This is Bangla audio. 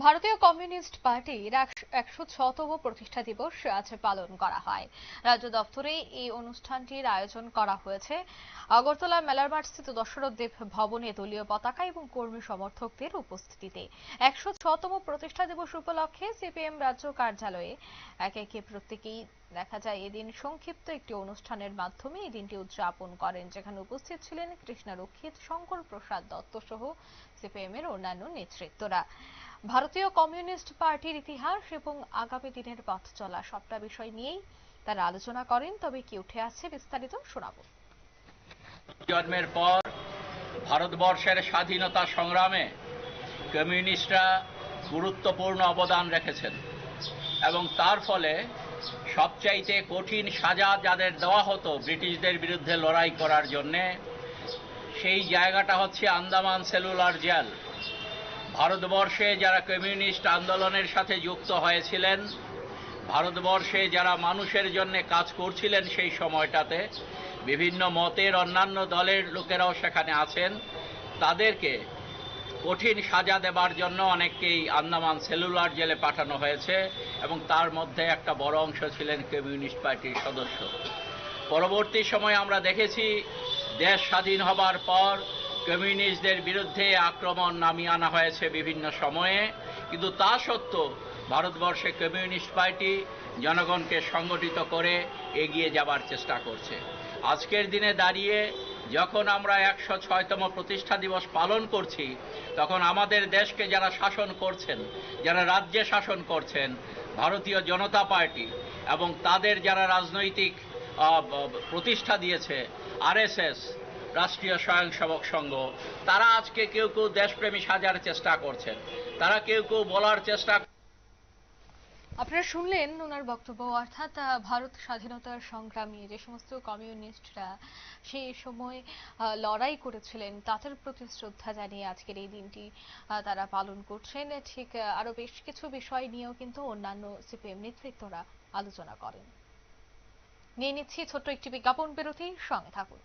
ভারতীয় কমিউনিস্ট পার্টির 106তম প্রতিষ্ঠা দিবস আজ পালন করা হয়। রাজ্য দপ্তরে এই অনুষ্ঠানটির আয়োজন করা হয়েছে। আগরতলা মেলার মাঠস্থিত দশরথ দেব ভবনে দলীয় পতাকা এবং কর্মী সমর্থকদের উপস্থিতিতে 106তম প্রতিষ্ঠা দিবস উপলক্ষে সিপিএম রাজ্য কার্যালয়ে একে একে প্রত্যেকেই দেখা যায় এদিন সংক্ষিপ্ত একটি অনুষ্ঠানের মাধ্যমে এই দিনটি উদযাপন করেন, যেখানে উপস্থিত ছিলেন কৃষ্ণারক্ষিত শঙ্কর প্রসাদ দত্ত সহ সিপিএম এর অন্যান্য নেতৃত্বরা। ভারতীয় কমিউনিস্ট পার্টির ইতিহাস এবং আগামী দিনের পথ চলা সবটা বিষয় নিয়েই তারা আলোচনা করেন। তবে কি উঠে আসছে বিস্তারিত শোনাবো। জন্মের পর ভারতবর্ষের স্বাধীনতা সংগ্রামে কমিউনিস্টরা গুরুত্বপূর্ণ অবদান রেখেছেন এবং তার ফলে সবচাইতে কঠিন সাজা যাদের দেওয়া হতো ব্রিটিশদের বিরুদ্ধে লড়াই করার জন্যে, সেই জায়গাটা হচ্ছে আন্দামান সেলুলার জেল। ভারতবর্ষে যারা কমিউনিস্ট আন্দোলনের সাথে যুক্ত হয়েছিলেন, ভারতবর্ষে যারা মানুষের জন্য কাজ করছিলেন সেই সময়টাতে, বিভিন্ন মতের অন্যান্য দলের লোকেরাও সেখানে আছেন, তাদেরকে কঠিন সাজা দেবার জন্য অনেককেই আন্দামান সেলুলার জেলে পাঠানো হয়েছে এবং তার মধ্যে একটা বড় অংশ ছিলেন কমিউনিস্ট পার্টির সদস্য। পরবর্তী সময়ে আমরা দেখেছি দেশ স্বাধীন হবার পর কমিউনিস্টদের বিরুদ্ধে আক্রমণ নামিয়ে আনা হয়েছে বিভিন্ন সময়ে, কিন্তু তা সত্ত্বেও ভারতবর্ষে কমিউনিস্ট পার্টি জনগণকে সংগঠিত করে এগিয়ে যাবার চেষ্টা করছে। আজকের দিনে দাঁড়িয়ে যখন আমরা 106তম প্রতিষ্ঠা দিবস পালন করছি, তখন আমাদের দেশকে যারা শাসন করছেন, যারা রাজ্যে শাসন করছেন, ভারতীয় জনতা পার্টি এবং তাদের যারা রাজনৈতিক প্রতিষ্ঠা দিয়েছে আরএসএস, রাষ্ট্রীয় স্বয়ংসেবক সংঘ, তারা আজকে কেউ কেউ দেশপ্রেমী সাজার চেষ্টা করছেন, তারা কেউ কেউ বলার চেষ্টা। আপনারা শুনলেন ওনার বক্তব্য, অর্থাৎ ভারত স্বাধীনতার সংগ্রামী যে সমস্ত কমিউনিস্টরা সেই সময় লড়াই করেছিলেন তাদের প্রতি শ্রদ্ধা জানিয়ে আজকের এই দিনটি তারা পালন করছেন। ঠিক আরো বেশ কিছু বিষয় নিয়েও কিন্তু অন্যান্য সিপিএম নেতৃত্বরা আলোচনা করেন। নিয়ে নিচ্ছি ছোট্ট একটি বিজ্ঞাপন বিরতি, সঙ্গে থাকুন।